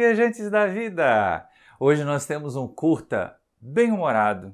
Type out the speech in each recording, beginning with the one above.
viajantes da vida! Hoje nós temos um curta bem-humorado.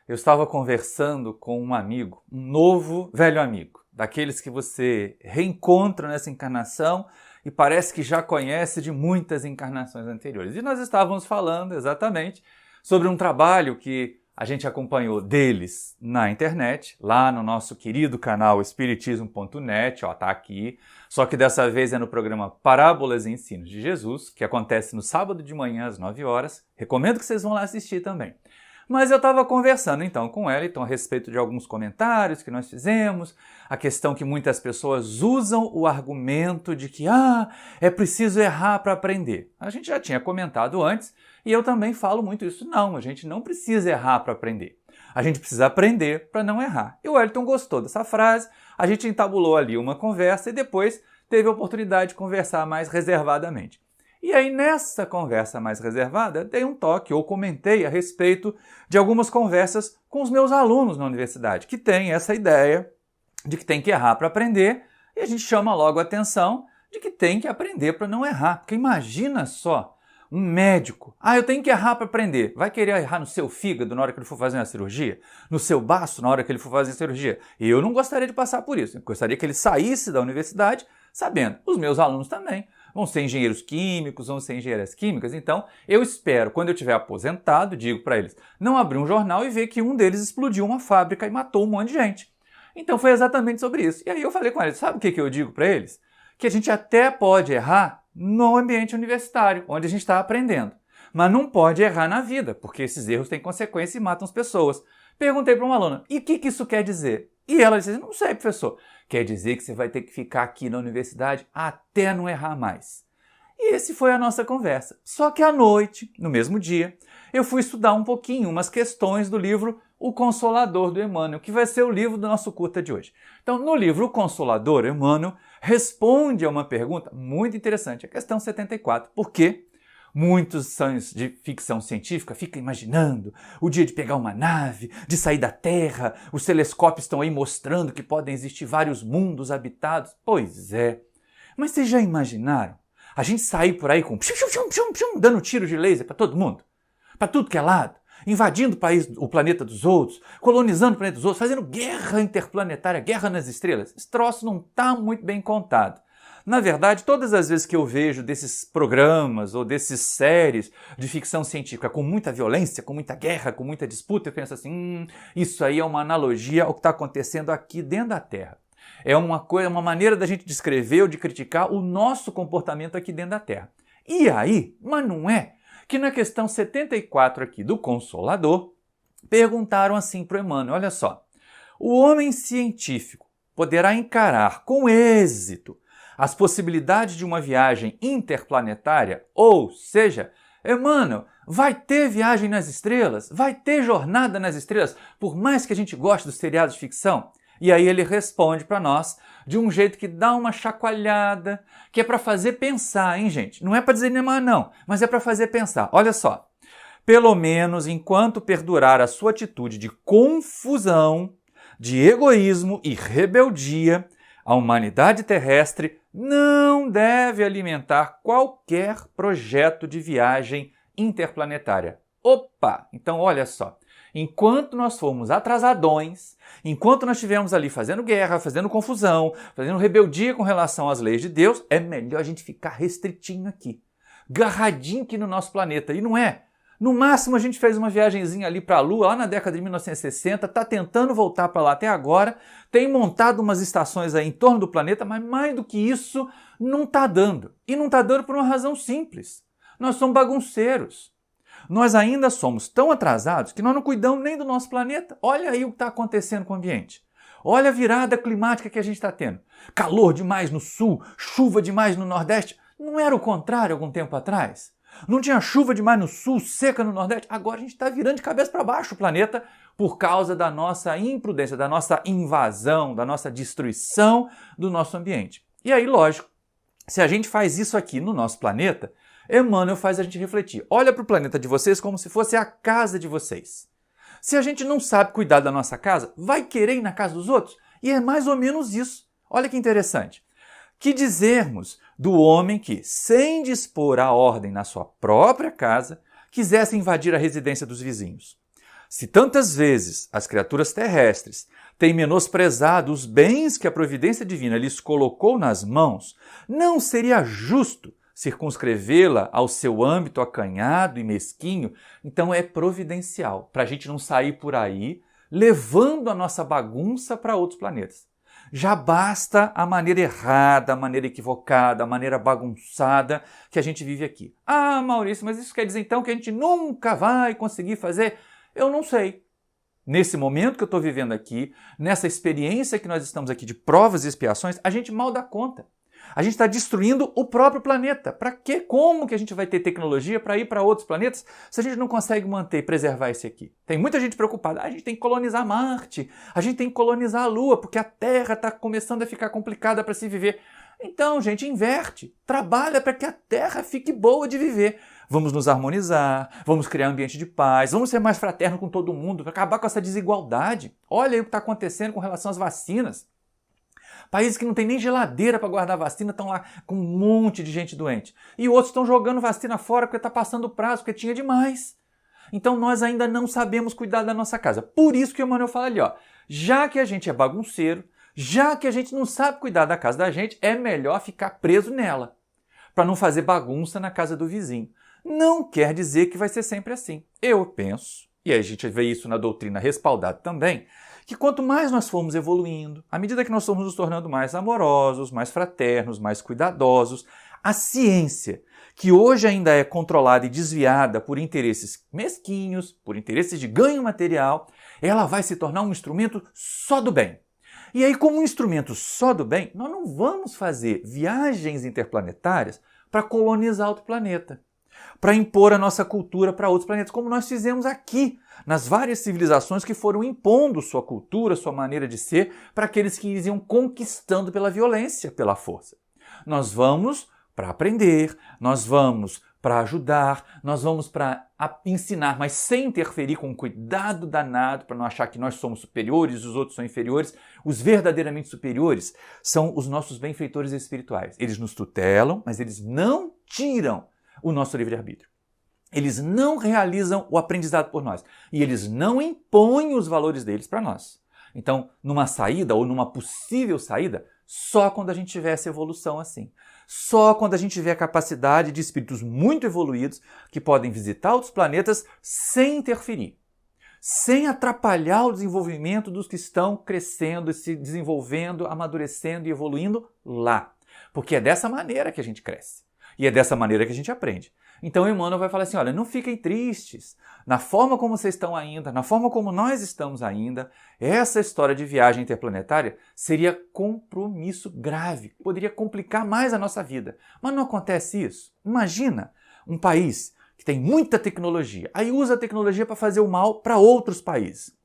Eu estava conversando com um amigo, um novo velho amigo, daqueles que você reencontra nessa encarnação e parece que já conhece de muitas encarnações anteriores. E nós estávamos falando exatamente sobre um trabalho que a gente acompanhou deles na internet, lá no nosso querido canal espiritismo.net, tá aqui, só que dessa vez é no programa Parábolas e Ensinos de Jesus, que acontece no sábado de manhã às 9 horas. Recomendo que vocês vão lá assistir também. Mas eu estava conversando então com Wellington a respeito de alguns comentários que nós fizemos, a questão que muitas pessoas usam o argumento de que é preciso errar para aprender. A gente já tinha comentado antes e eu também falo muito isso. Não, a gente não precisa errar para aprender. A gente precisa aprender para não errar. E o Wellington gostou dessa frase, a gente entabulou ali uma conversa e depois teve a oportunidade de conversar mais reservadamente. E aí, nessa conversa mais reservada, dei um toque ou comentei a respeito de algumas conversas com os meus alunos na universidade, que têm essa ideia de que tem que errar para aprender, e a gente chama logo a atenção de que tem que aprender para não errar. Porque imagina só, um médico, eu tenho que errar para aprender. Vai querer errar no seu fígado na hora que ele for fazer uma cirurgia? No seu baço na hora que ele for fazer a cirurgia? E eu não gostaria de passar por isso. Eu gostaria que ele saísse da universidade sabendo. Os meus alunos também vão ser engenheiros químicos, vão ser engenheiras químicas. Então, eu espero, quando eu estiver aposentado, digo para eles, não abrir um jornal e ver que um deles explodiu uma fábrica e matou um monte de gente. Então, foi exatamente sobre isso. E aí eu falei com eles, sabe o que eu digo para eles? Que a gente até pode errar no ambiente universitário, onde a gente está aprendendo. Mas não pode errar na vida, porque esses erros têm consequência e matam as pessoas. Perguntei para uma aluna, e o que isso quer dizer? E ela disse, não sei, professor. Quer dizer que você vai ter que ficar aqui na universidade até não errar mais. E esse foi a nossa conversa. Só que à noite, no mesmo dia, eu fui estudar um pouquinho umas questões do livro O Consolador, do Emmanuel, que vai ser o livro do nosso curta de hoje. Então, no livro O Consolador, Emmanuel responde a uma pergunta muito interessante, a questão 74. Por quê? Muitos fãs de ficção científica ficam imaginando o dia de pegar uma nave, de sair da Terra, os telescópios estão aí mostrando que podem existir vários mundos habitados. Pois é, mas vocês já imaginaram a gente sair por aí com dando tiro de laser para todo mundo? Para tudo que é lado, invadindo o planeta dos outros, colonizando o planeta dos outros, fazendo guerra interplanetária, guerra nas estrelas. Esse troço não está muito bem contado. Na verdade, todas as vezes que eu vejo desses programas ou desses séries de ficção científica com muita violência, com muita guerra, com muita disputa, eu penso assim, isso aí é uma analogia ao que está acontecendo aqui dentro da Terra. É uma maneira da gente descrever ou de criticar o nosso comportamento aqui dentro da Terra. E aí, mas não é que na questão 74 aqui do Consolador, perguntaram assim para o Emmanuel, olha só, o homem científico poderá encarar com êxito as possibilidades de uma viagem interplanetária? Ou seja, Emmanuel, vai ter viagem nas estrelas? Vai ter jornada nas estrelas? Por mais que a gente goste dos seriados de ficção? E aí ele responde para nós de um jeito que dá uma chacoalhada, que é para fazer pensar, hein, gente? Não é para dizer nem mais não, mas é para fazer pensar. Olha só, pelo menos enquanto perdurar a sua atitude de confusão, de egoísmo e rebeldia, a humanidade terrestre não deve alimentar qualquer projeto de viagem interplanetária. Opa! Então olha só, enquanto nós formos atrasadões, enquanto nós estivermos ali fazendo guerra, fazendo confusão, fazendo rebeldia com relação às leis de Deus, é melhor a gente ficar restritinho aqui, garradinho aqui no nosso planeta. E não é? No máximo a gente fez uma viagenzinha ali para a Lua, lá na década de 1960, está tentando voltar para lá até agora, tem montado umas estações aí em torno do planeta, mas mais do que isso, não está dando. E não está dando por uma razão simples. Nós somos bagunceiros. Nós ainda somos tão atrasados que nós não cuidamos nem do nosso planeta. Olha aí o que está acontecendo com o ambiente. Olha a virada climática que a gente está tendo. Calor demais no sul, chuva demais no nordeste. Não era o contrário algum tempo atrás? Não tinha chuva demais no sul, seca no nordeste? Agora a gente está virando de cabeça para baixo o planeta por causa da nossa imprudência, da nossa invasão, da nossa destruição do nosso ambiente. E aí, lógico, se a gente faz isso aqui no nosso planeta, Emmanuel faz a gente refletir. Olha para o planeta de vocês como se fosse a casa de vocês. Se a gente não sabe cuidar da nossa casa, vai querer ir na casa dos outros? E é mais ou menos isso. Olha que interessante. Que dizermos do homem que, sem dispor a ordem na sua própria casa, quisesse invadir a residência dos vizinhos? Se tantas vezes as criaturas terrestres têm menosprezado os bens que a providência divina lhes colocou nas mãos, não seria justo circunscrevê-la ao seu âmbito acanhado e mesquinho? Então é providencial, para a gente não sair por aí levando a nossa bagunça para outros planetas. Já basta a maneira errada, a maneira equivocada, a maneira bagunçada que a gente vive aqui. Ah, Maurício, mas isso quer dizer então que a gente nunca vai conseguir fazer? Eu não sei. Nesse momento que eu estou vivendo aqui, nessa experiência que nós estamos aqui de provas e expiações, a gente mal dá conta. A gente está destruindo o próprio planeta. Para quê? Como que a gente vai ter tecnologia para ir para outros planetas se a gente não consegue manter e preservar esse aqui? Tem muita gente preocupada. A gente tem que colonizar Marte, a gente tem que colonizar a Lua, porque a Terra está começando a ficar complicada para se viver. Então, gente, inverte. Trabalha para que a Terra fique boa de viver. Vamos nos harmonizar, vamos criar um ambiente de paz, vamos ser mais fraternos com todo mundo, para acabar com essa desigualdade. Olha aí o que está acontecendo com relação às vacinas. Países que não tem nem geladeira para guardar vacina estão lá com um monte de gente doente. E outros estão jogando vacina fora porque está passando o prazo, porque tinha demais. Então nós ainda não sabemos cuidar da nossa casa. Por isso que o Emmanuel fala ali, ó, já que a gente é bagunceiro, já que a gente não sabe cuidar da casa da gente, é melhor ficar preso nela, para não fazer bagunça na casa do vizinho. Não quer dizer que vai ser sempre assim. Eu penso, e a gente vê isso na doutrina respaldado também, que quanto mais nós formos evoluindo, à medida que nós formos nos tornando mais amorosos, mais fraternos, mais cuidadosos, a ciência, que hoje ainda é controlada e desviada por interesses mesquinhos, por interesses de ganho material, ela vai se tornar um instrumento só do bem. E aí, como um instrumento só do bem, nós não vamos fazer viagens interplanetárias para colonizar outro planeta, para impor a nossa cultura para outros planetas, como nós fizemos aqui, nas várias civilizações que foram impondo sua cultura, sua maneira de ser, para aqueles que iam conquistando pela violência, pela força. Nós vamos para aprender, nós vamos para ajudar, nós vamos para ensinar, mas sem interferir, com cuidado danado, para não achar que nós somos superiores, os outros são inferiores. Os verdadeiramente superiores são os nossos benfeitores espirituais. Eles nos tutelam, mas eles não tiram o nosso livre-arbítrio. Eles não realizam o aprendizado por nós. E eles não impõem os valores deles para nós. Então, numa saída ou numa possível saída, só quando a gente tiver essa evolução assim. Só quando a gente tiver a capacidade de espíritos muito evoluídos que podem visitar outros planetas sem interferir, sem atrapalhar o desenvolvimento dos que estão crescendo, se desenvolvendo, amadurecendo e evoluindo lá. Porque é dessa maneira que a gente cresce. E é dessa maneira que a gente aprende. Então Emmanuel vai falar assim, olha, não fiquem tristes na forma como vocês estão ainda, na forma como nós estamos ainda. Essa história de viagem interplanetária seria compromisso grave, poderia complicar mais a nossa vida. Mas não acontece isso. Imagina um país que tem muita tecnologia, aí usa a tecnologia para fazer o mal para outros países.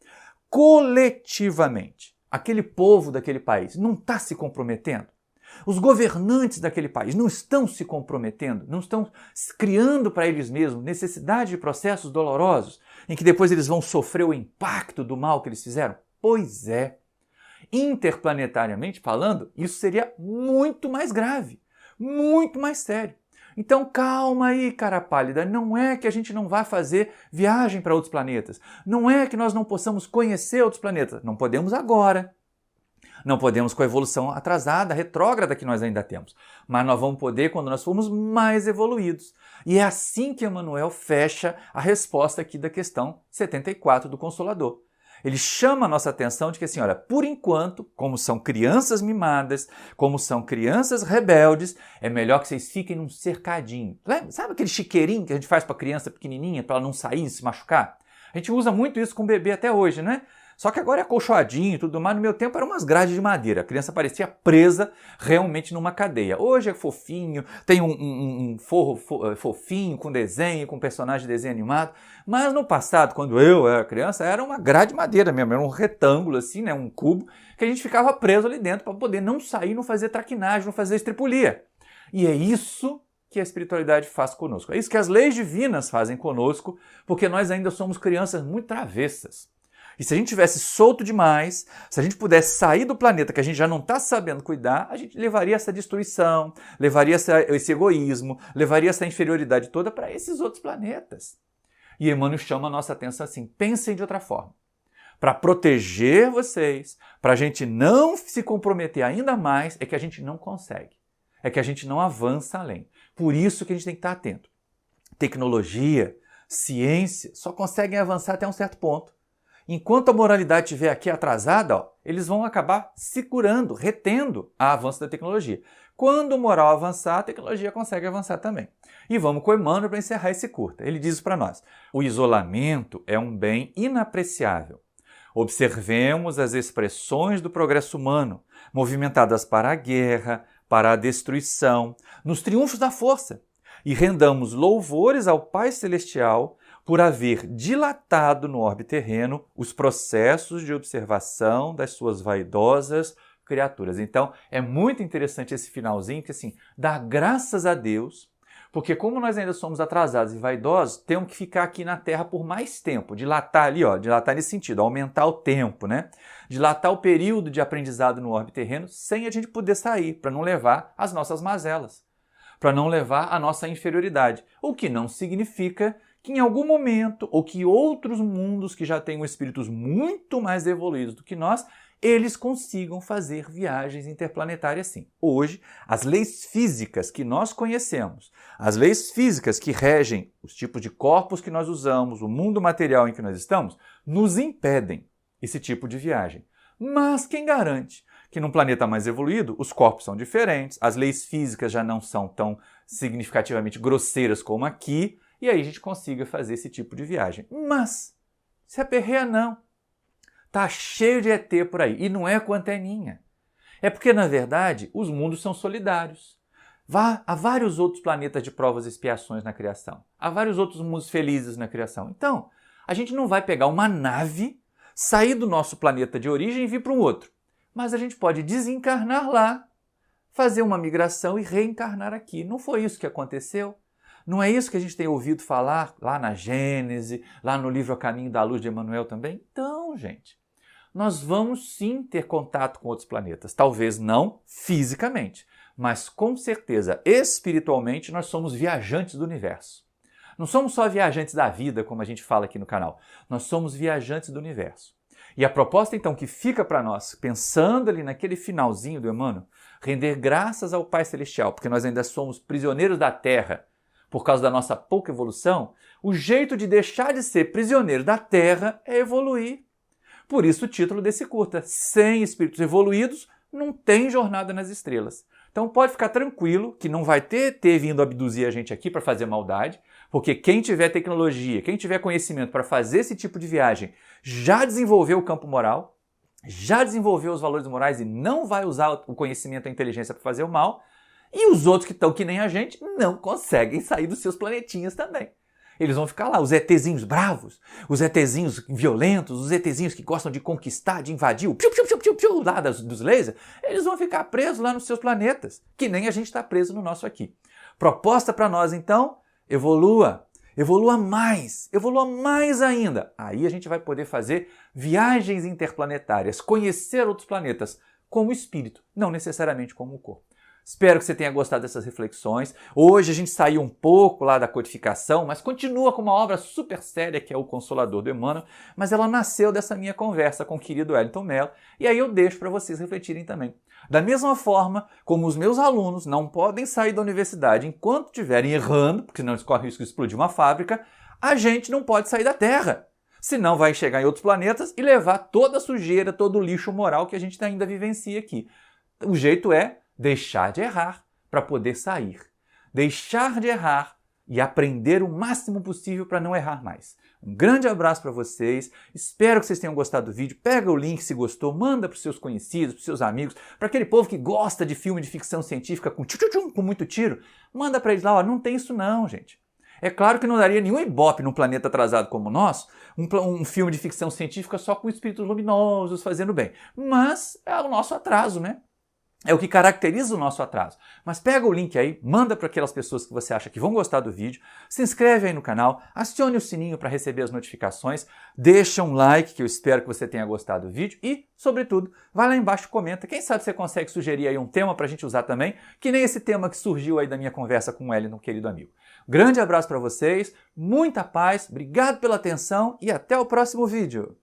Coletivamente, aquele povo daquele país não está se comprometendo? Os governantes daquele país não estão se comprometendo, não estão criando para eles mesmos necessidade de processos dolorosos em que depois eles vão sofrer o impacto do mal que eles fizeram? Pois é. Interplanetariamente falando, isso seria muito mais grave, muito mais sério. Então calma aí, cara pálida, não é que a gente não vá fazer viagem para outros planetas, não é que nós não possamos conhecer outros planetas, não podemos agora. Não podemos com a evolução atrasada, retrógrada que nós ainda temos. Mas nós vamos poder quando nós formos mais evoluídos. E é assim que Emmanuel fecha a resposta aqui da questão 74 do Consolador. Ele chama a nossa atenção de que assim, olha, por enquanto, como são crianças mimadas, como são crianças rebeldes, é melhor que vocês fiquem num cercadinho. Sabe aquele chiqueirinho que a gente faz para criança pequenininha, para ela não sair e se machucar? A gente usa muito isso com o bebê até hoje, né? Só que agora é acolchoadinho e tudo mais. No meu tempo eram umas grades de madeira. A criança parecia presa realmente numa cadeia. Hoje é fofinho, tem um forro fofinho, com desenho, com personagem de desenho animado. Mas no passado, quando eu era criança, era uma grade de madeira mesmo. Era um retângulo assim, né, um cubo, que a gente ficava preso ali dentro para poder não sair, não fazer traquinagem, não fazer estripulia. E é isso que a espiritualidade faz conosco. É isso que as leis divinas fazem conosco, porque nós ainda somos crianças muito travessas. E se a gente tivesse solto demais, se a gente pudesse sair do planeta que a gente já não está sabendo cuidar, a gente levaria essa destruição, levaria esse egoísmo, levaria essa inferioridade toda para esses outros planetas. E Emmanuel chama a nossa atenção assim, pensem de outra forma. Para proteger vocês, para a gente não se comprometer ainda mais, é que a gente não consegue. É que a gente não avança além. Por isso que a gente tem que estar atento. Tecnologia, ciência, só conseguem avançar até um certo ponto. Enquanto a moralidade estiver aqui atrasada, eles vão acabar segurando, retendo o avanço da tecnologia. Quando o moral avançar, a tecnologia consegue avançar também. E vamos com o Emmanuel para encerrar esse curta. Ele diz para nós, o isolamento é um bem inapreciável. Observemos as expressões do progresso humano, movimentadas para a guerra, para a destruição, nos triunfos da força, e rendamos louvores ao Pai Celestial por haver dilatado no orbe terreno os processos de observação das suas vaidosas criaturas. Então, é muito interessante esse finalzinho, que assim, dá graças a Deus, porque como nós ainda somos atrasados e vaidosos, temos que ficar aqui na Terra por mais tempo, dilatar ali, dilatar nesse sentido, aumentar o tempo, né? Dilatar o período de aprendizado no orbe terreno sem a gente poder sair, para não levar as nossas mazelas, para não levar a nossa inferioridade, o que não significa que em algum momento, ou que outros mundos que já tenham espíritos muito mais evoluídos do que nós, eles consigam fazer viagens interplanetárias sim. Hoje, as leis físicas que nós conhecemos, as leis físicas que regem os tipos de corpos que nós usamos, o mundo material em que nós estamos, nos impedem esse tipo de viagem. Mas quem garante que num planeta mais evoluído os corpos são diferentes, as leis físicas já não são tão significativamente grosseiras como aqui, e aí a gente consiga fazer esse tipo de viagem. Mas, se aperreia não. Tá cheio de ET por aí. E não é com anteninha. É porque, na verdade, os mundos são solidários. Há vários outros planetas de provas e expiações na criação. Há vários outros mundos felizes na criação. Então, a gente não vai pegar uma nave, sair do nosso planeta de origem e vir para um outro. Mas a gente pode desencarnar lá, fazer uma migração e reencarnar aqui. Não foi isso que aconteceu? Não é isso que a gente tem ouvido falar lá na Gênese, lá no livro A Caminho da Luz de Emmanuel também? Então, gente, nós vamos sim ter contato com outros planetas. Talvez não fisicamente, mas com certeza, espiritualmente, nós somos viajantes do universo. Não somos só viajantes da vida, como a gente fala aqui no canal. Nós somos viajantes do universo. E a proposta, então, que fica para nós, pensando ali naquele finalzinho do Emmanuel, render graças ao Pai Celestial, porque nós ainda somos prisioneiros da Terra, por causa da nossa pouca evolução, o jeito de deixar de ser prisioneiro da Terra é evoluir. Por isso o título desse curta, Sem Espíritos Evoluídos, não tem jornada nas estrelas. Então pode ficar tranquilo que não vai ter vindo abduzir a gente aqui para fazer maldade, porque quem tiver tecnologia, quem tiver conhecimento para fazer esse tipo de viagem, já desenvolveu o campo moral, já desenvolveu os valores morais e não vai usar o conhecimento e a inteligência para fazer o mal. E os outros que estão que nem a gente não conseguem sair dos seus planetinhas também. Eles vão ficar lá, os ETzinhos bravos, os ETzinhos violentos, os ETzinhos que gostam de conquistar, de invadir o piu-piu-piu-piu-piu lá dos lasers, eles vão ficar presos lá nos seus planetas, que nem a gente está preso no nosso aqui. Proposta para nós, então, evolua mais ainda. Aí a gente vai poder fazer viagens interplanetárias, conhecer outros planetas como espírito, não necessariamente como corpo. Espero que você tenha gostado dessas reflexões. Hoje a gente saiu um pouco lá da codificação, mas continua com uma obra super séria que é O Consolador do Emmanuel, mas ela nasceu dessa minha conversa com o querido Wellington Mello, e aí eu deixo para vocês refletirem também. Da mesma forma como os meus alunos não podem sair da universidade enquanto estiverem errando, porque senão eles correm o risco de explodir uma fábrica, a gente não pode sair da Terra. Senão vai chegar em outros planetas e levar toda a sujeira, todo o lixo moral que a gente ainda vivencia aqui. O jeito é deixar de errar para poder sair. Deixar de errar e aprender o máximo possível para não errar mais. Um grande abraço para vocês, espero que vocês tenham gostado do vídeo. Pega o link se gostou, manda para os seus conhecidos, para os seus amigos, para aquele povo que gosta de filme de ficção científica com muito tiro. Manda para eles lá, não tem isso não, gente. É claro que não daria nenhum ibope num planeta atrasado como o nosso, um filme de ficção científica só com espíritos luminosos fazendo bem. Mas é o nosso atraso, né? É o que caracteriza o nosso atraso. Mas pega o link aí, manda para aquelas pessoas que você acha que vão gostar do vídeo, se inscreve aí no canal, acione o sininho para receber as notificações, deixa um like, que eu espero que você tenha gostado do vídeo e, sobretudo, vai lá embaixo e comenta. Quem sabe você consegue sugerir aí um tema para a gente usar também, que nem esse tema que surgiu aí da minha conversa com o Wellington, querido amigo. Grande abraço para vocês, muita paz, obrigado pela atenção e até o próximo vídeo.